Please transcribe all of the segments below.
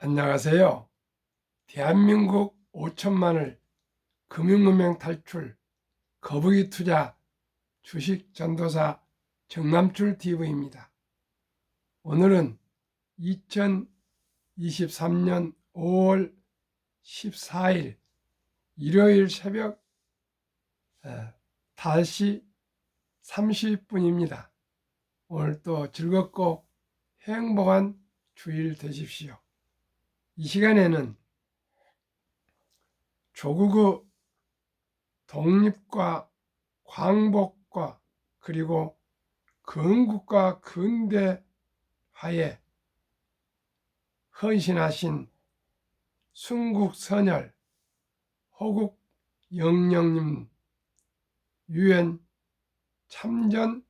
안녕하세요. 대한민국 5천만을 금융문명 탈출 거북이 투자 주식 전도사 정남출 TV입니다. 오늘은 2023년 5월 14일 일요일 새벽 5시 30분입니다. 오늘도 즐겁고 행복한 주일 되십시오. 이 시간에는 조국의 독립과 광복과 그리고 건국과 근대화에 헌신하신 순국선열 호국 영령님 유엔 참전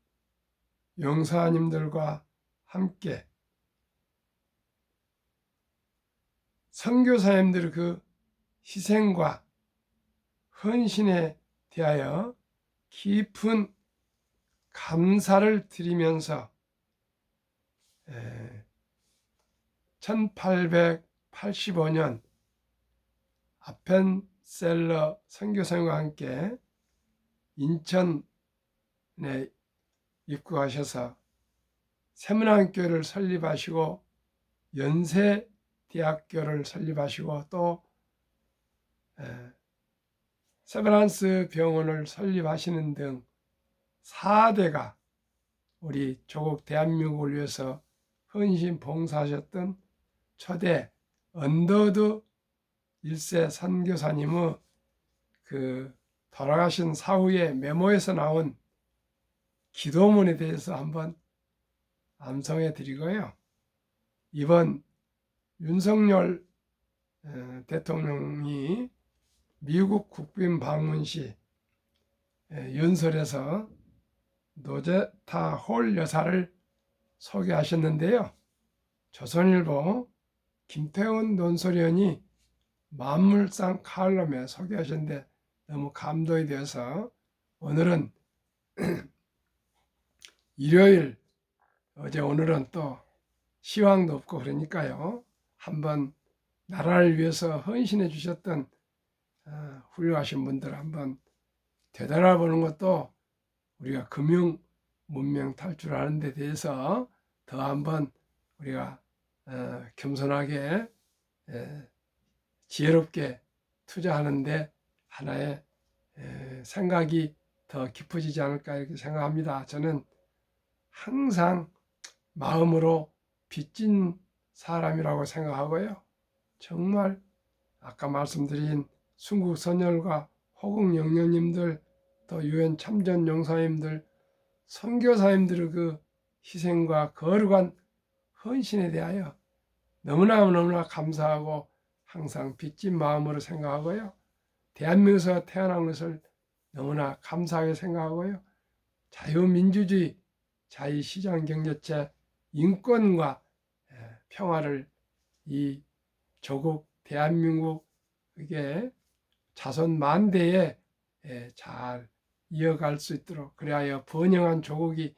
용사님들과 함께 선교사님들의 그 희생과 헌신에 대하여 깊은 감사를 드리면서 1885년 아펜셀러 선교사님과 함께 인천에 입국하셔서 세문안교를 설립하시고 연세대학교를 설립하시고 또 세브란스 병원을 설립하시는 등 4대가 우리 조국 대한민국을 위해서 헌신 봉사하셨던 초대 언더드 1세 선교사님의 그 돌아가신 사후에 메모에서 나온 기도문에 대해서 한번 암송해 드리고요. 이번 윤석열 대통령이 미국 국빈 방문 시 연설에서 노제타 홀 여사를 소개하셨는데요. 조선일보 김태훈 논설위원이 만물상 칼럼에 소개하셨는데 너무 감동이 되어서 오늘은 일요일 어제 오늘은 또 시황도 없고 그러니까요. 한번 나라를 위해서 헌신해 주셨던 훌륭하신 분들 한번 되돌아보는 것도 우리가 금융 문명 탈출하는 데 대해서 더 한번 우리가 겸손하게 지혜롭게 투자하는데 하나의 생각이 더 깊어지지 않을까 이렇게 생각합니다. 저는 항상 마음으로 빚진 사람이라고 생각하고요. 정말 아까 말씀드린 순국선열과 호국영령님들 또 유엔 참전 용사님들 선교사님들의 그 희생과 거룩한 헌신에 대하여 너무나 감사하고 항상 빚진 마음으로 생각하고요. 대한민국에서 태어난 것을 너무나 감사하게 생각하고요. 자유민주주의, 자유시장경제체, 인권과 평화를 이 조국 대한민국에게 자손 만대에 잘 이어갈 수 있도록 그리하여 번영한 조국이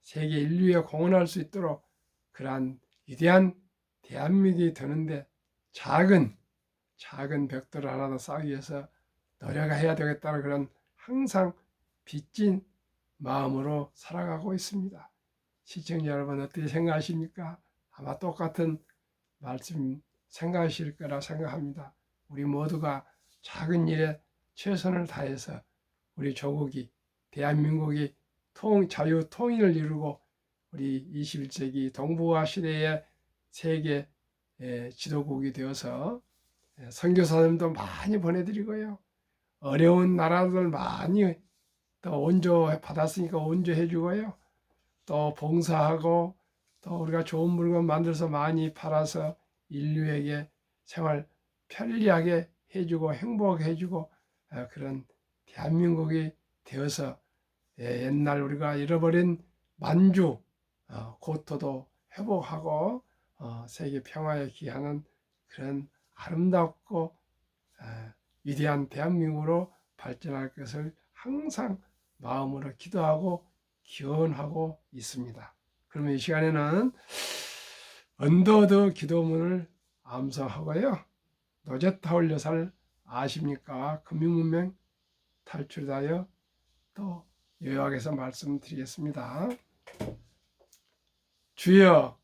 세계 인류에 공헌할 수 있도록 그러한 위대한 대한민국이 되는데 작은 벽돌을 하나 더 쌓기 위해서 노력해야 되겠다는 그런 항상 빚진 마음으로 살아가고 있습니다. 시청자 여러분 어떻게 생각하십니까? 아마 똑같은 말씀 생각하실 거라 생각합니다. 우리 모두가 작은 일에 최선을 다해서 우리 조국이 대한민국이 자유 통일을 이루고 우리 21세기 동북아 시대의 세계 지도국이 되어서 선교사님도 많이 보내드리고요. 어려운 나라들 많이 또 원조 받았으니까 원조해 주고요. 또 봉사하고 또 우리가 좋은 물건 만들어서 많이 팔아서 인류에게 생활 편리하게 해주고 행복하게 해주고 그런 대한민국이 되어서 옛날 우리가 잃어버린 만주 고토도 회복하고 세계 평화에 기하는 그런 아름답고 위대한 대한민국으로 발전할 것을 항상 마음으로 기도하고 기원하고 있습니다. 그러면 이 시간에는 언더드 기도문을 암송하고요. 노제타올 여사를 아십니까? 금융문명 탈출하여 또 요약해서 말씀드리겠습니다. 주여,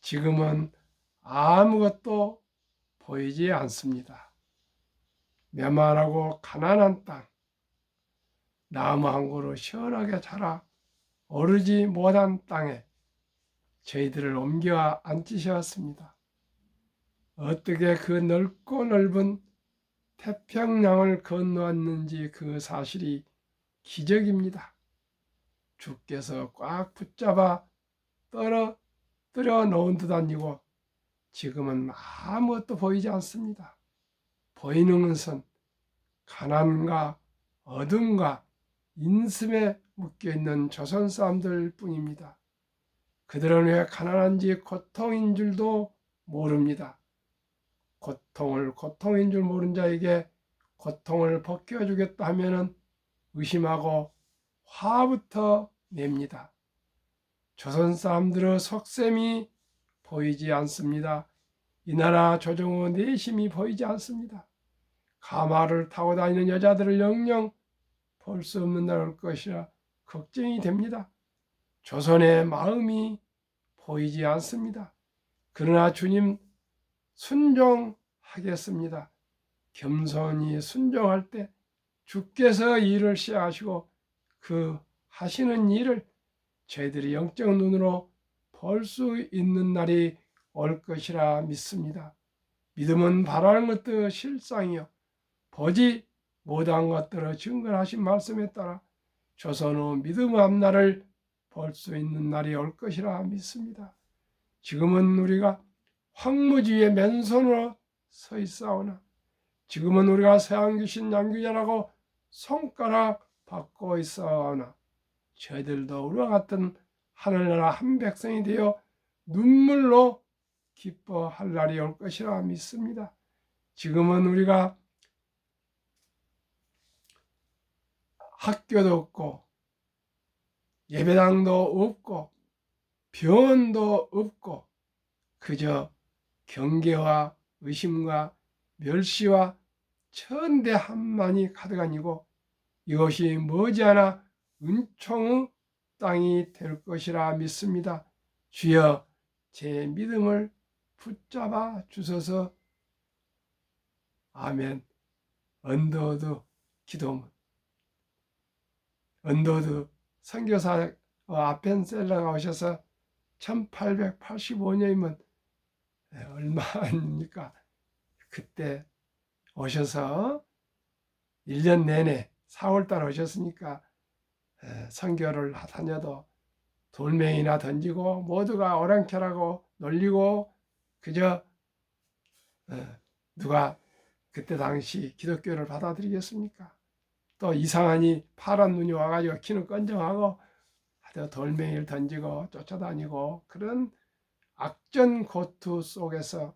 지금은 아무것도 보이지 않습니다. 메마르고 가난한 땅, 나무 한 그루 시원하게 자라 오르지 못한 땅에 저희들을 옮겨 앉히셨습니다. 어떻게 그 넓고 넓은 태평양을 건너왔는지 그 사실이 기적입니다. 주께서 꽉 붙잡아 떨어뜨려 놓은 듯 아니고 지금은 아무것도 보이지 않습니다. 보이는 것은 가난과 어둠과 인심에 묶여있는 조선 사람들 뿐입니다. 그들은 왜 가난한지 고통인 줄도 모릅니다. 고통인 줄 모른 자에게 고통을 벗겨주겠다 하면은 의심하고 화부터 냅니다. 조선 사람들의 속셈이 보이지 않습니다. 이 나라 조정의 내심이 보이지 않습니다. 가마를 타고 다니는 여자들을 영영 볼 수 없는 날 올 것이라 걱정이 됩니다. 조선의 마음이 보이지 않습니다. 그러나 주님 순종하겠습니다. 겸손히 순종할 때 주께서 일을 시작하시고 그 하시는 일을 저희들이 영적 눈으로 볼 수 있는 날이 올 것이라 믿습니다. 믿음은 바라는 것도 실상이요 보지 못한 것들을 증거하신 말씀에 따라 조선의 믿음의 앞날을 볼 수 있는 날이 올 것이라 믿습니다. 지금은 우리가 황무지에 맨손으로 서 있사오나 지금은 우리가 서양 귀신 양귀자라고 손가락 받고 있사오나 저희들도 우리와 같은 하늘나라 한 백성이 되어 눈물로 기뻐할 날이 올 것이라 믿습니다. 지금은 우리가 학교도 없고 예배당도 없고 병원도 없고 그저 경계와 의심과 멸시와 천대함만이 가득하니고 이것이 머지않아 은총의 땅이 될 것이라 믿습니다. 주여 제 믿음을 붙잡아 주소서. 아멘. 언더우드 기도문. 언더우드 선교사 아펜셀러가 오셔서 1885년이면 얼마입니까? 그때 오셔서 1년 내내 4월달 오셨으니까 선교를 다녀도 돌멩이나 던지고 모두가 오랑캐라고 놀리고 그저 누가 그때 당시 기독교를 받아들이겠습니까? 또 이상하니 파란 눈이 와가지고 키는 건정하고 돌멩이를 던지고 쫓아다니고 그런 악전고투 속에서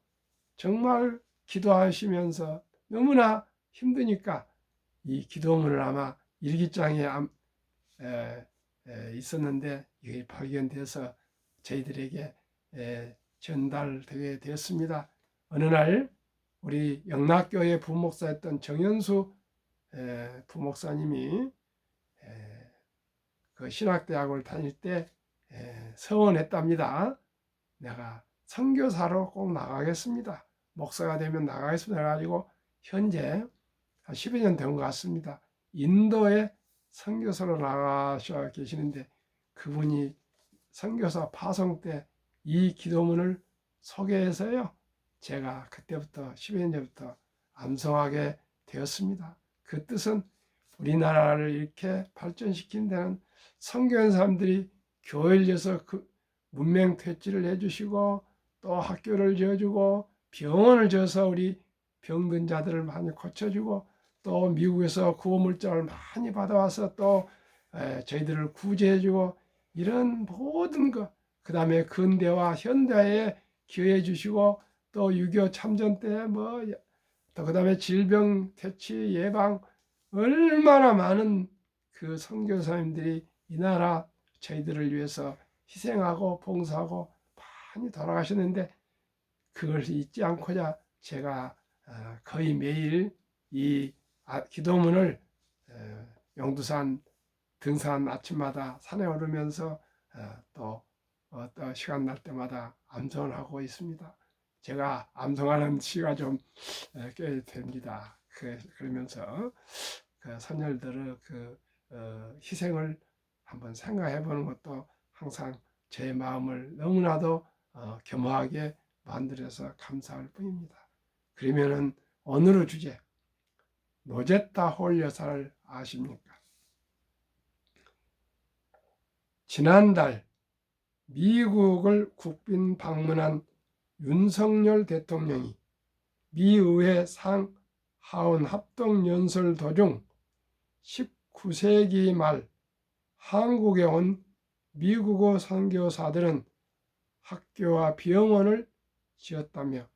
정말 기도하시면서 너무나 힘드니까 이 기도문을 아마 일기장에 있었는데 이게 발견돼서 저희들에게 전달되게 되었습니다. 어느 날 우리 영락교회 부목사였던 정현수 부목사님이 그 신학대학을 다닐 때 서원했답니다. 내가 선교사로 꼭 나가겠습니다. 목사가 되면 나가겠습니다. 해가지고 현재 한 10여 년 된 것 같습니다. 인도에 선교사로 나가셔 계시는데 그분이 선교사 파송 때 이 기도문을 소개해서요. 제가 그때부터 10여 년 전부터 암송하게 되었습니다. 그 뜻은 우리나라를 이렇게 발전시킨 데는 선교한 사람들이 교회를 지어서 그 문명 퇴치를 해주시고 또 학교를 지어주고 병원을 지어서 우리 병든 자들을 많이 고쳐주고 또 미국에서 구호물자를 많이 받아와서 또 저희들을 구제해주고 이런 모든 것, 그 다음에 근대화 현대화에 기여해 주시고 또 6.25 참전 때 또 그 다음에 질병 퇴치 예방 얼마나 많은 그 선교사님들이 이 나라 저희들을 위해서 희생하고 봉사하고 많이 돌아가셨는데 그걸 잊지 않고자 제가 거의 매일 이 기도문을 용두산 등산 아침마다 산에 오르면서 또 어떤 시간 날 때마다 암송을 하고 있습니다. 제가 암송하는 시가 좀 꽤 됩니다. 그러면서 그 선열들의 희생을 한번 생각해 보는 것도 항상 제 마음을 너무나도 겸허하게 만들어서 감사할 뿐입니다. 그러면은 오늘의 주제, 노제타 홀 여사를 아십니까? 지난달 미국을 국빈 방문한 윤석열 대통령이 미의회 상하원 합동연설 도중 19세기 말 한국에 온 미국어 선교사들은 학교와 병원을 지었다며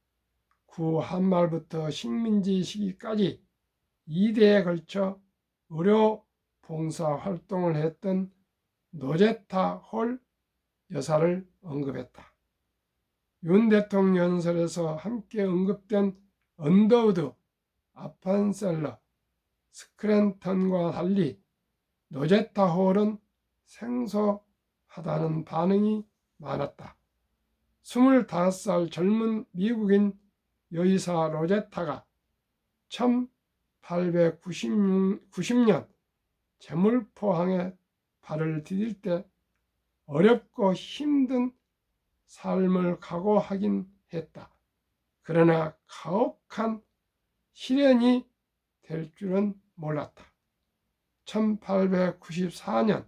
구한말부터 식민지 시기까지 2대에 걸쳐 의료 봉사 활동을 했던 노제타 홀 여사를 언급했다. 윤 대통령 연설에서 함께 언급된 언더우드, 아판셀러, 스크랜턴과 달리 노제타 홀은 생소하다는 반응이 많았다. 25살 젊은 미국인 여의사 로제타가 1890년 제물포항에 발을 디딜 때 어렵고 힘든 삶을 각오하긴 했다. 그러나 가혹한 시련이 될 줄은 몰랐다. 1894년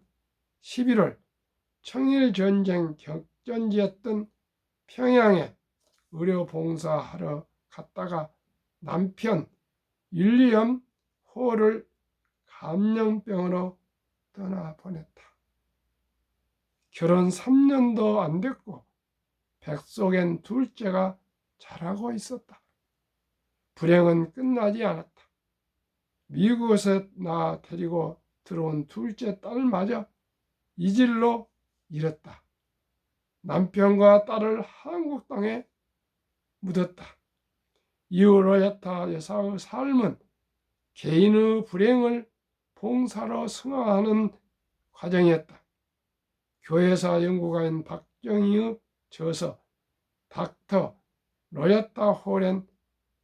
11월 청일전쟁 격전지였던 평양에 의료봉사하러 갔다가 남편 윌리엄 홀을 감염병으로 떠나보냈다. 결혼 3년도 안 됐고 뱃속엔 둘째가 자라고 있었다. 불행은 끝나지 않았다. 미국에서 나 데리고 들어온 둘째 딸마저 이 질로 잃었다. 남편과 딸을 한국 땅에 묻었다. 이후 로제타 여사의 삶은 개인의 불행을 봉사로 승화하는 과정이었다. 교회사 연구가인 박정희의 저서 닥터 로제타 홀엔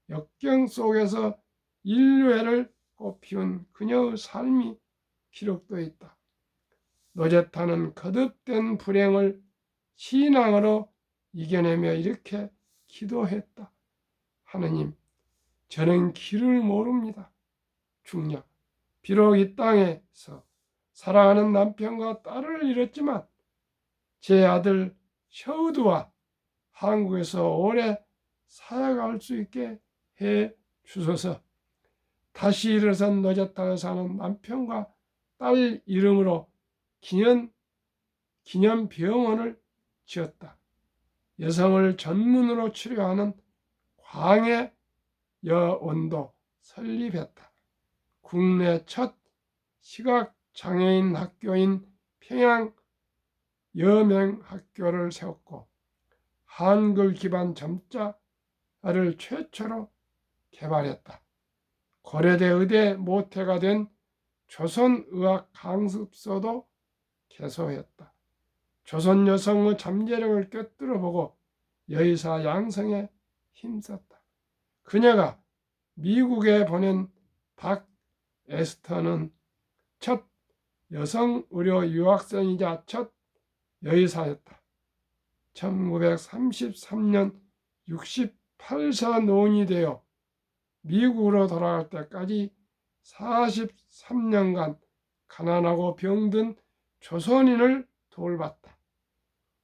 역경 속에서 인류애를 꽃피운 그녀의 삶이 기록되어 있다. 노제타는 거듭된 불행을 신앙으로 이겨내며 이렇게 기도했다. 하느님, 저는 길을 모릅니다. 중녀, 비록 이 땅에서 사랑하는 남편과 딸을 잃었지만 제 아들 셔우드와 한국에서 오래 살아갈 수 있게 해 주소서. 다시 일어선 노제타에 사는 남편과 딸 이름으로 기념병원을 지었다. 여성을 전문으로 치료하는 광해 여원도 설립했다. 국내 첫 시각장애인 학교인 평양 여명학교를 세웠고 한글 기반 점자를 최초로 개발했다. 고려대 의대 모태가 된 조선의학 강습소도 개소했다. 조선 여성의 잠재력을 꿰뚫어보고 여의사 양성에 힘썼다. 그녀가 미국에 보낸 박 에스터는 첫 여성 의료 유학생이자 첫 여의사였다. 1933년 68세 노인이 되어 미국으로 돌아갈 때까지 43년간 가난하고 병든 조선인을 돌봤다.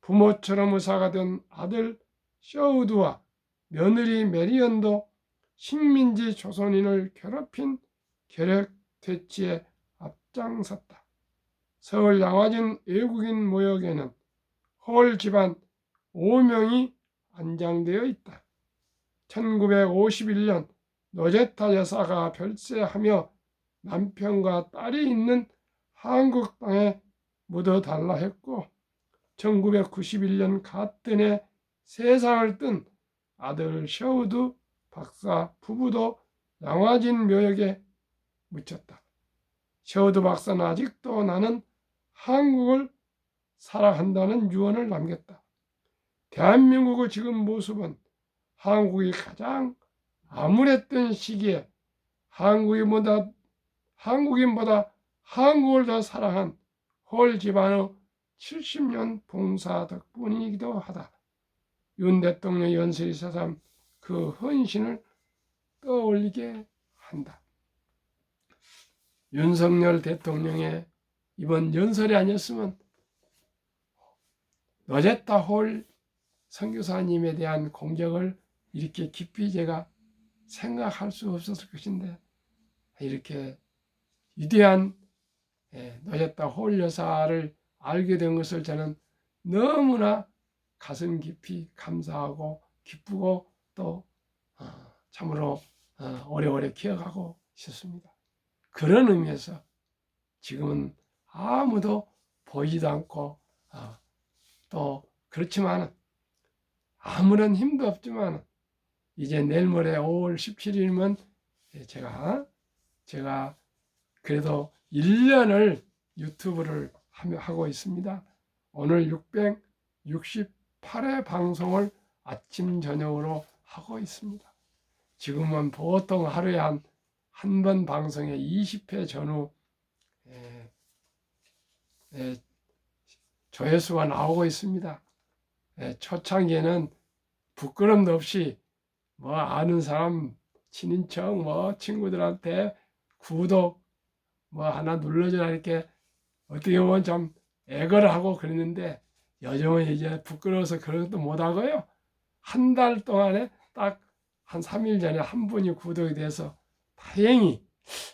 부모처럼 의사가 된 아들 셔우드와 며느리 메리언도 식민지 조선인을 괴롭힌 결핵 퇴치에 앞장섰다. 서울 양화진 외국인 모역에는 홀 집안 5명이 안장되어 있다. 1951년 노제타 여사가 별세하며 남편과 딸이 있는 한국 땅에 묻어달라 했고 1991년 같은 해 세상을 뜬 아들 셔우드 박사 부부도 양화진 묘역에 묻혔다. 셔우드 박사는 아직도 나는 한국을 사랑한다는 유언을 남겼다. 대한민국의 지금 모습은 한국이 가장 암울했던 시기에 한국인보다 한국을 더 사랑한 홀 집안의 70년 봉사 덕분이기도 하다. 윤 대통령 연설이 새삼 그 헌신을 떠올리게 한다. 윤석열 대통령의 이번 연설이 아니었으면 노제타 홀 선교사님에 대한 공적을 이렇게 깊이 제가 생각할 수 없었을 것인데, 이렇게 위대한 노제타 홀 여사를 알게 된 것을 저는 너무나 가슴 깊이 감사하고 기쁘고 또 참으로 오래오래 기억하고 싶습니다. 그런 의미에서 지금은 아무도 보이지도 않고 또 그렇지만 아무런 힘도 없지만 이제 내일 모레 5월 17일이면 제가 그래도 1년을 유튜브를 하고 있습니다. 오늘 668회 방송을 아침 저녁으로 하고 있습니다. 지금은 보통 하루에 한 번 방송에 20회 전후 조회수가 나오고 있습니다. 초창기에는 부끄럼도 없이 뭐 아는 사람, 친인척, 친구들한테 구독 하나 눌러주라 이렇게 어떻게 보면 좀 애걸을 하고 그랬는데, 요즘은 이제 부끄러워서 그런 것도 못 하고요. 한 달 동안에 딱 한 3일 전에 한 분이 구독이 돼서 다행히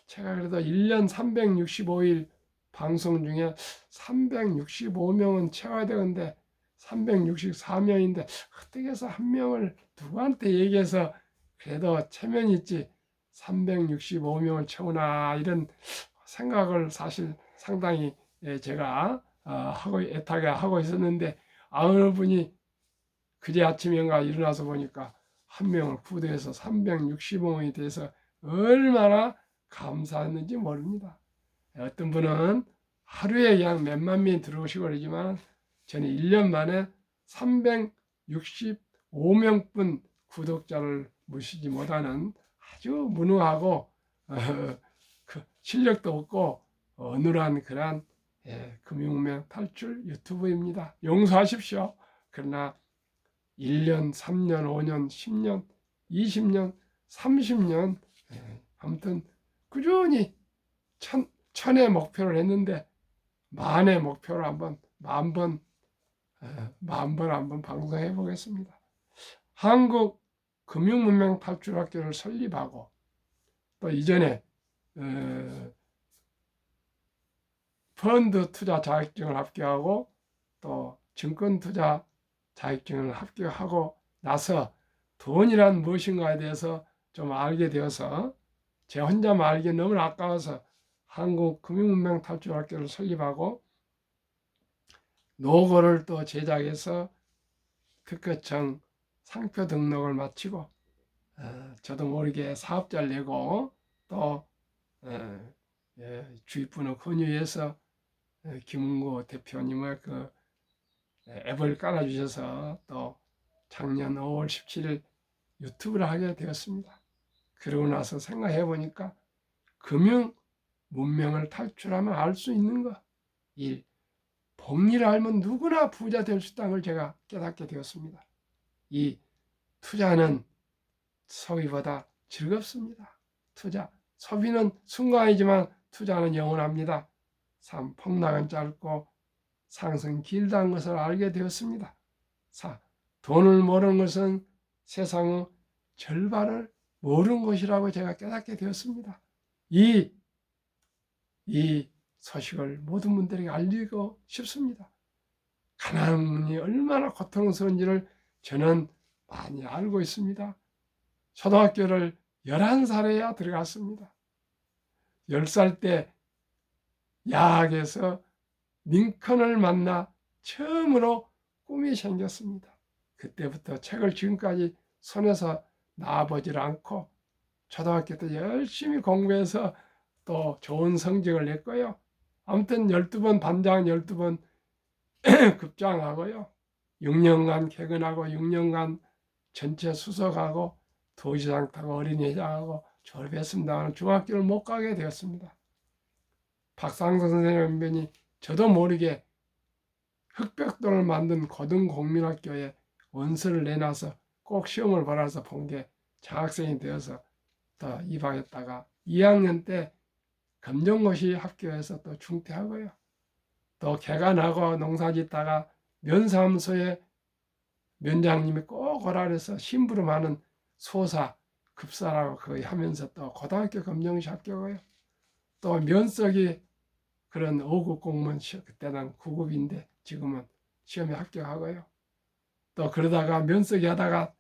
제가 그래도 1년 365일 방송 중에 365명은 채워야 되는데 364명인데 어떻게 해서 한 명을 누구한테 얘기해서 그래도 체면이 있지 365명을 채우나 이런 생각을 사실 상당히 제가 애타게 하고 있었는데, 어느 분이 그제 아침인가 일어나서 보니까 한 명을 구독해서 365명이 돼서 얼마나 감사했는지 모릅니다. 어떤 분은 하루에 그냥 몇만 명이 들어오시고 그러지만 저는 1년 만에 365명분 구독자를 모시지 못하는 아주 무능하고 실력도 없고 어눌한 그런 금융명 탈출 유튜브입니다. 용서하십시오. 그러나 1년, 3년, 5년, 10년, 20년, 30년 아무튼 꾸준히 천의 목표를 했는데 만의 목표를 한번 만번 한번 방송해 보겠습니다. 한국 금융문명 탈출학교를 설립하고 또 이전에 펀드 투자 자격증을 합격하고 또 증권 투자 자격증을 합격하고 나서 돈이란 무엇인가에 대해서 좀 알게 되어서 제 혼자만 알기 너무 아까워서 한국 금융문명 탈출학교를 설립하고 노고를 또 제작해서 특허청 상표 등록을 마치고 저도 모르게 사업자를 내고 또 주위분을 권유해서 김은구 대표님의 그 앱을 깔아주셔서 또 작년 5월 17일 유튜브를 하게 되었습니다. 그러고 나서 생각해 보니까 금융 문명을 탈출하면 알 수 있는 것 1. 복리를 알면 누구나 부자 될 수 있다는 걸 제가 깨닫게 되었습니다. 2. 투자는 소비보다 즐겁습니다. 소비는 순간이지만 투자는 영원합니다. 3. 폭락은 짧고 상승 길다는 것을 알게 되었습니다. 4. 돈을 모르는 것은 세상의 절반을 모르는 것이라고 제가 깨닫게 되었습니다. 이 소식을 모든 분들에게 알리고 싶습니다. 가난이 얼마나 고통스러운지를 저는 많이 알고 있습니다. 초등학교를 11살에야 들어갔습니다. 10살 때 야학에서 링컨을 만나 처음으로 꿈이 생겼습니다. 그때부터 책을 지금까지 손에서 나아보질 않고 초등학교 때 열심히 공부해서 또 좋은 성적을 냈고요. 아무튼 12번 반장 12번 급장하고요. 6년간 개근하고 6년간 전체 수석하고 도시락 타고 어린이회장하고 졸업했습니다만 중학교를 못 가게 되었습니다. 박상도 선생님이 저도 모르게 흑백돌을 만든 고등국민학교에 원서를 내놔서 꼭 시험을 받아서 본 게 장학생이 되어서 또 입학했다가 2학년 때 검정고시 학교에서 또 중퇴하고요. 또 개간하고 농사짓다가 면사무소에 면장님이 꼭 오라 그래서 심부름하는 소사 급사라고 거의 하면서 또 고등학교 검정고시 합격해요. 또 면석이 그런 5급 공무원 시험, 그때는 9급인데 지금은 시험에 합격하고요. 또 그러다가 면석이 하다가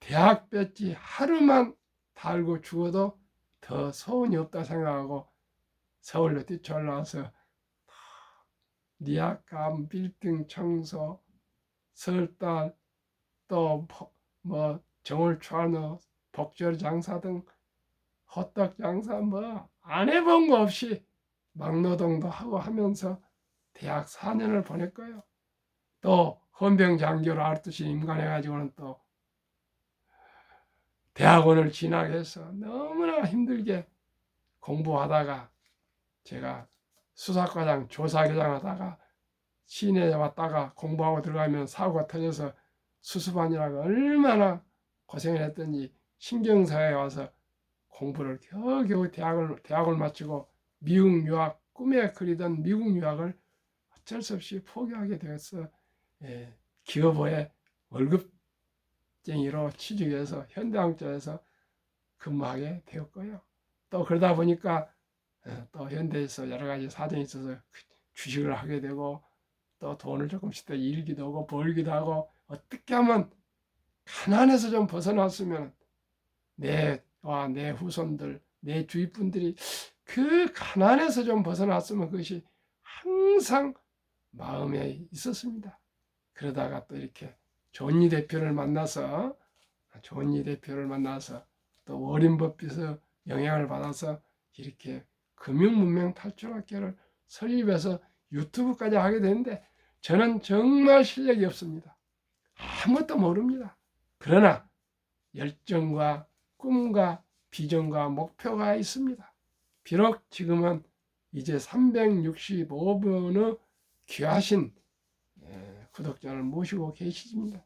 대학 배지 하루만 달고 죽어도 더 소원이 없다 생각하고 서울로 뛰쳐올라와서 니악감, 빌딩 청소, 설달, 또 뭐 정월추안어, 복절 장사 등 호떡 장사 뭐 안 해본 거 없이 막노동도 하고 하면서 대학 4년을 보냈고요. 또 헌병장교로 알듯이 임관해가지고는 또 대학원을 진학해서 너무나 힘들게 공부하다가 제가 수사과장 조사과장 하다가 시내에 왔다가 공부하고 들어가면 사고가 터져서 수습하느라고 얼마나 고생을 했더니 신경사에 와서 공부를 겨우겨우 대학을 마치고 미국 유학, 꿈에 그리던 미국 유학을 어쩔 수 없이 포기하게 되었어. 기업의 월급쟁이로 취직해서 현대항공에서 근무하게 되었고요. 또 그러다 보니까 또 현대에서 여러 가지 사정이 있어서 주식을 하게 되고 또 돈을 조금씩 더 일기도 하고 벌기도 하고 어떻게 하면 가난에서 좀 벗어났으면 내와 내 후손들, 내 주위 분들이 그 가난에서 좀 벗어났으면 그것이 항상 마음에 있었습니다. 그러다가 또 이렇게 존니 대표를 만나서 또 워린 버핏의 영향을 받아서 이렇게 금융문명 탈출학교를 설립해서 유튜브까지 하게 되는데 저는 정말 실력이 없습니다. 아무것도 모릅니다. 그러나 열정과 꿈과 비전과 목표가 있습니다. 비록 지금은 이제 365분의 귀하신 구독자를 모시고 계십니다.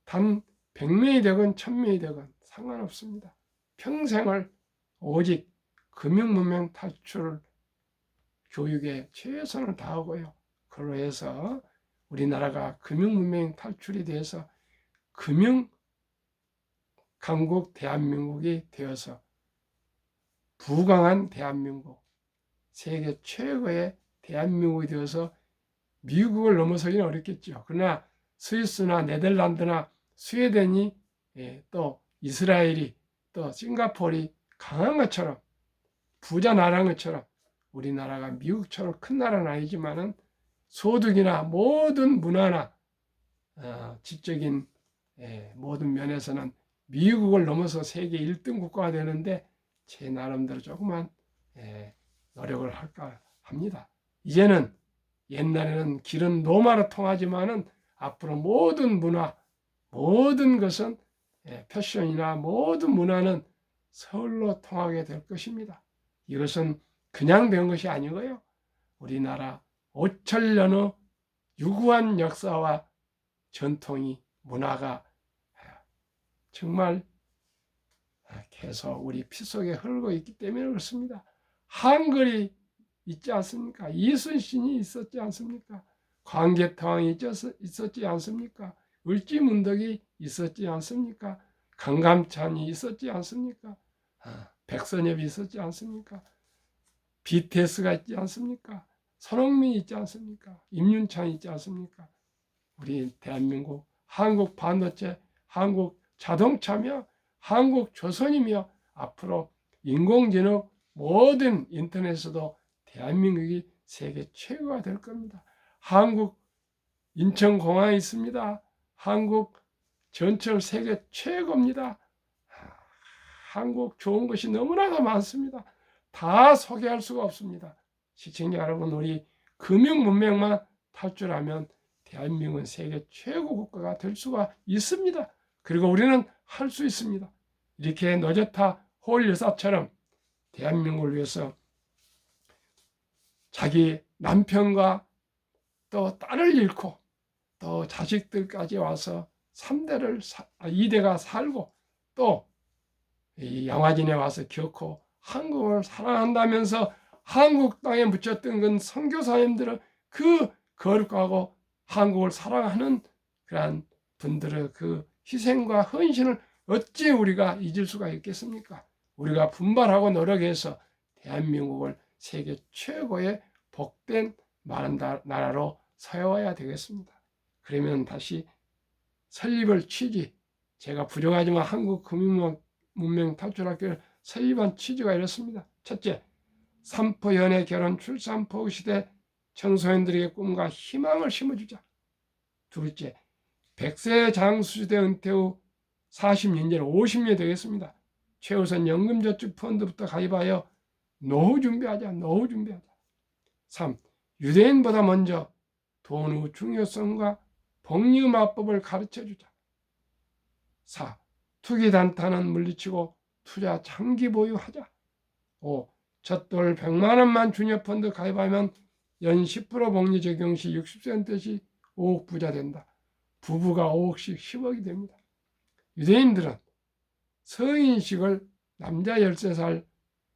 단 100명이 되건 1000명이 되건 상관없습니다. 평생을 오직 금융문명 탈출 교육에 최선을 다하고요. 그로 해서 우리나라가 금융문명 탈출이 돼서 금융강국 대한민국이 되어서 부강한 대한민국, 세계 최고의 대한민국이 되어서 미국을 넘어서기는 어렵겠죠. 그러나 스위스나 네덜란드나 스웨덴이 또 이스라엘이 또 싱가포르이 강한 것처럼 부자 나라인 것처럼 우리나라가 미국처럼 큰 나라는 아니지만은 소득이나 모든 문화나 지적인 모든 면에서는 미국을 넘어서 세계 1등 국가가 되는데 제 나름대로 조그만 노력을 할까 합니다. 이제는 옛날에는 길은 로마로 통하지만은 앞으로 모든 문화, 모든 것은 패션이나 모든 문화는 서울로 통하게 될 것입니다. 이것은 그냥 된 것이 아니고요. 우리나라 5천년의 유구한 역사와 전통이 문화가 정말 계속 우리 피 속에 흐르고 있기 때문에 그렇습니다. 한글이 있지 않습니까? 이순신이 있었지 않습니까? 광개토왕이 있었지 않습니까? 을지문덕이 있었지 않습니까? 강감찬이 있었지 않습니까? 백선엽이 있었지 않습니까? BTS가 있지 않습니까? 손흥민이 있지 않습니까? 임윤찬이 있지 않습니까? 우리 대한민국, 한국 반도체, 한국 자동차며 한국 조선이며 앞으로 인공지능 모든 인터넷에도 대한민국이 세계 최고가 될 겁니다. 한국 인천공항이 있습니다. 한국 전철 세계 최고입니다. 한국 좋은 것이 너무나도 많습니다. 다 소개할 수가 없습니다. 시청자 여러분, 우리 금융 문명만 탈출하면 대한민국은 세계 최고 국가가 될 수가 있습니다. 그리고 우리는 할 수 있습니다. 이렇게 노조타 홀 여사처럼 대한민국을 위해서 자기 남편과 또 딸을 잃고 또 자식들까지 와서 2대가 살고 또 양화진에 와서 겪고 한국을 사랑한다면서 한국 땅에 묻혔던 그 선교사님들은 그 거룩하고 한국을 사랑하는 그러한 분들의 그 희생과 헌신을 어찌 우리가 잊을 수가 있겠습니까? 우리가 분발하고 노력해서 대한민국을 세계 최고의 복된 나라로 세워야 되겠습니다. 그러면 다시 설립을 취지, 제가 부족하지만 한국 금융문명 탈출학교를 설립한 취지가 이렇습니다. 첫째, 산포 연애 결혼 출산 포 시대 청소년들에게 꿈과 희망을 심어주자. 둘째, 100세 장수시대 은퇴 후 40년제로 50년 되겠습니다. 최우선 연금저축펀드부터 가입하여 노후 준비하자. 3. 유대인보다 먼저 돈의 중요성과 복리마법을 가르쳐주자. 4. 투기 단타는 물리치고 투자 장기 보유하자. 5. 젖돌 100만 원만 주녀펀드 가입하면 연 10% 복리 적용 시 60세 시 5억 부자 된다. 부부가 5억씩 10억이 됩니다. 유대인들은 성인식을 남자 13살,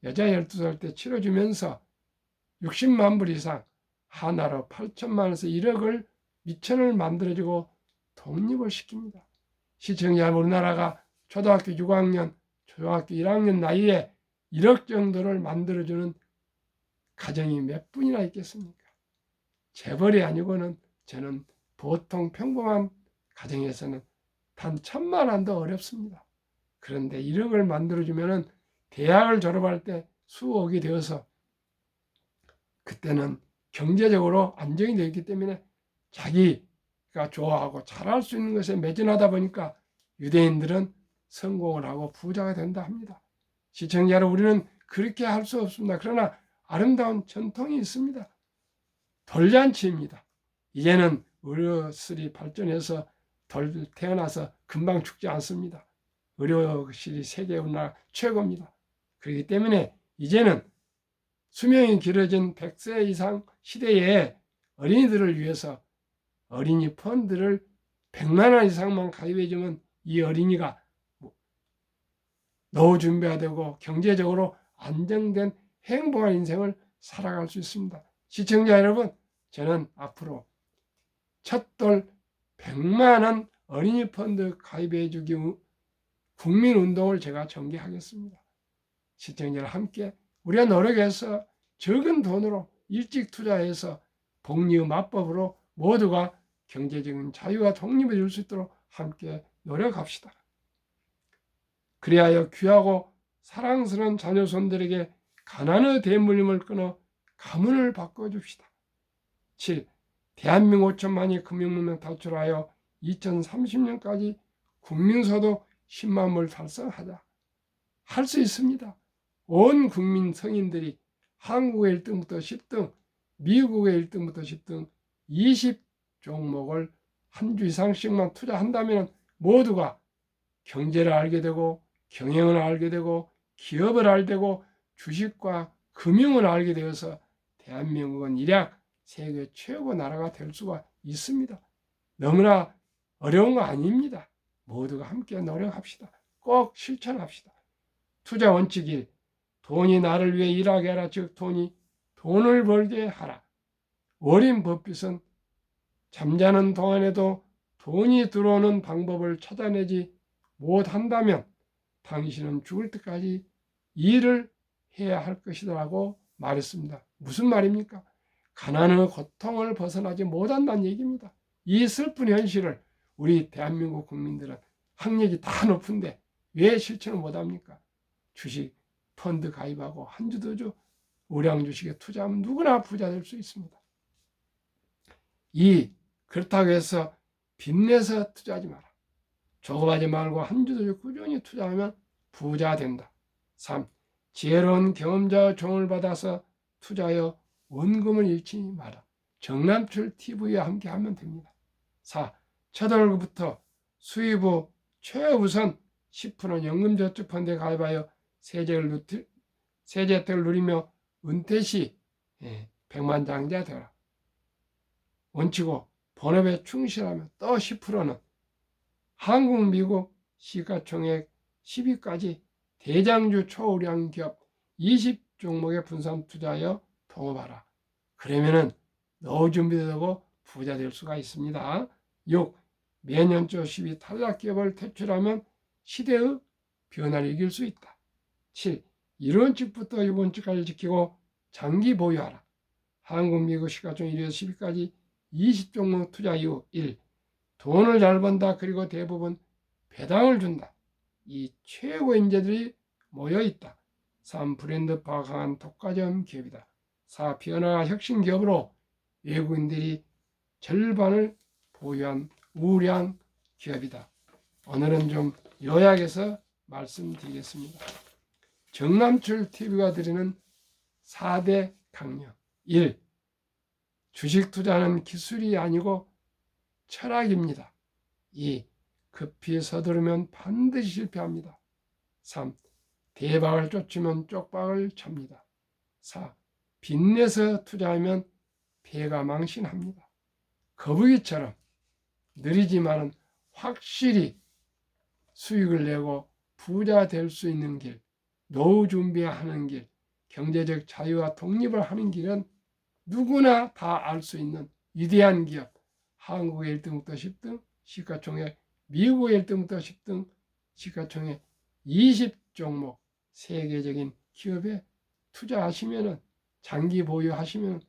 여자 12살 때 치러주면서 60만 불 이상 하나로 8천만 원에서 1억을 미천을 만들어주고 독립을 시킵니다. 시청자, 우리나라가 초등학교 6학년, 초등학교 1학년 나이에 1억 정도를 만들어주는 가정이 몇 분이나 있겠습니까? 재벌이 아니고는 저는 보통 평범한 가정에서는 단 1,000만 원도 어렵습니다. 그런데 1억을 만들어주면 대학을 졸업할 때 수억이 되어서 그때는 경제적으로 안정이 되기 때문에 자기가 좋아하고 잘할 수 있는 것에 매진하다 보니까 유대인들은 성공을 하고 부자가 된다 합니다. 시청자 여러분, 우리는 그렇게 할 수 없습니다. 그러나 아름다운 전통이 있습니다. 돌잔치입니다. 이제는 의료실이 발전해서 태어나서 금방 죽지 않습니다. 의료실이 세계 우리나라 최고입니다. 그렇기 때문에 이제는 수명이 길어진 100세 이상 시대에 어린이들을 위해서 어린이 펀드를 100만 원 이상만 가입해주면 이 어린이가 노후 준비가 되고 경제적으로 안정된 행복한 인생을 살아갈 수 있습니다. 시청자 여러분, 저는 앞으로 첫돌 100만 원 어린이 펀드 가입해주기 국민운동을 제가 전개하겠습니다. 시청자들 함께 우리가 노력해서 적은 돈으로 일찍 투자해서 복리의 마법으로 모두가 경제적인 자유와 독립을 이룰 수 있도록 함께 노력합시다. 그리하여 귀하고 사랑스러운 자녀손들에게 가난의 대물림을 끊어 가문을 바꿔줍시다. 7. 대한민국 5천만이 금융문명 탈출하여 2030년까지 국민소득 10만 불 달성하자. 할 수 있습니다. 온 국민 성인들이 한국의 1등부터 10등, 미국의 1등부터 10등 20종목을 한 주 이상씩만 투자한다면 모두가 경제를 알게 되고 경영을 알게 되고 기업을 알게 되고 주식과 금융을 알게 되어서 대한민국은 일약 세계 최고 나라가 될 수가 있습니다. 너무나 어려운 거 아닙니다. 모두가 함께 노력합시다. 꼭 실천합시다. 투자 원칙 1. 돈이 나를 위해 일하게 하라. 즉 돈을 벌게 하라. 워렌 버핏은 잠자는 동안에도 돈이 들어오는 방법을 찾아내지 못한다면 당신은 죽을 때까지 일을 해야 할 것이라고 말했습니다. 무슨 말입니까? 가난의 고통을 벗어나지 못한다는 얘기입니다. 이 슬픈 현실을 우리 대한민국 국민들은 학력이 다 높은데 왜 실천을 못합니까? 주식, 펀드 가입하고 한 주 두 주 우량 주식에 투자하면 누구나 부자 될 수 있습니다. 2. 그렇다고 해서 빚내서 투자하지 마라. 조급하지 말고 한 주도 꾸준히 투자하면 부자 된다. 3. 지혜로운 경험자의 조언을 받아서 투자하여 원금을 잃지 마라. 정남출 TV와 함께 하면 됩니다. 4. 첫 월급부터 수입 후 최우선 10% 연금저축펀드에 가입하여 세제 혜택을 누리며 은퇴 시 백만장자 되라. 원칙고 본업에 충실하며 또 10%는 한국, 미국 시가총액 10위까지 대장주 초우량 기업 20종목에 분산 투자하여 통업하라. 그러면은 노후 준비되고 부자 될 수가 있습니다. 6. 매년초 10위 탈락 기업을 퇴출하면 시대의 변화를 이길 수 있다. 7. 1원칙부터 6원칙까지 지키고 장기 보유하라. 한국, 미국 시가총 1위에서 10위까지 20종목 투자 이후 1. 돈을 잘 번다. 그리고 대부분 배당을 준다. 이 최고의 인재들이 모여있다. 3. 브랜드화 강한 독과점 기업이다. 4. 변화 혁신 기업으로 외국인들이 절반을 보유한 우량 기업이다. 오늘은 좀 요약해서 말씀드리겠습니다. 정남출 TV가 드리는 4대 강령. 1. 주식 투자는 기술이 아니고 철학입니다. 2. 급히 서두르면 반드시 실패합니다. 3. 대박을 쫓으면 쪽박을 찹니다. 4. 빚내서 투자하면 배가 망신합니다. 거북이처럼 느리지만 확실히 수익을 내고 부자 될 수 있는 길, 노후 준비하는 길, 경제적 자유와 독립을 하는 길은 누구나 다 알 수 있는 위대한 기업, 한국의 1등부터 10등, 시가총액, 미국의 1등부터 10등, 시가총액 20종목 세계적인 기업에 투자하시면 장기 보유하시면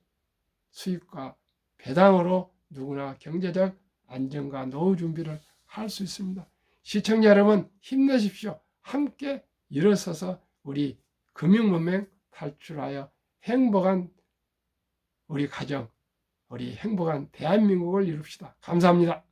수익과 배당으로 누구나 경제적 안정과 노후 준비를 할 수 있습니다. 시청자 여러분 힘내십시오. 함께 일어서서 우리 금융문맹 탈출하여 행복한 우리 가정, 우리 행복한 대한민국을 이룹시다. 감사합니다.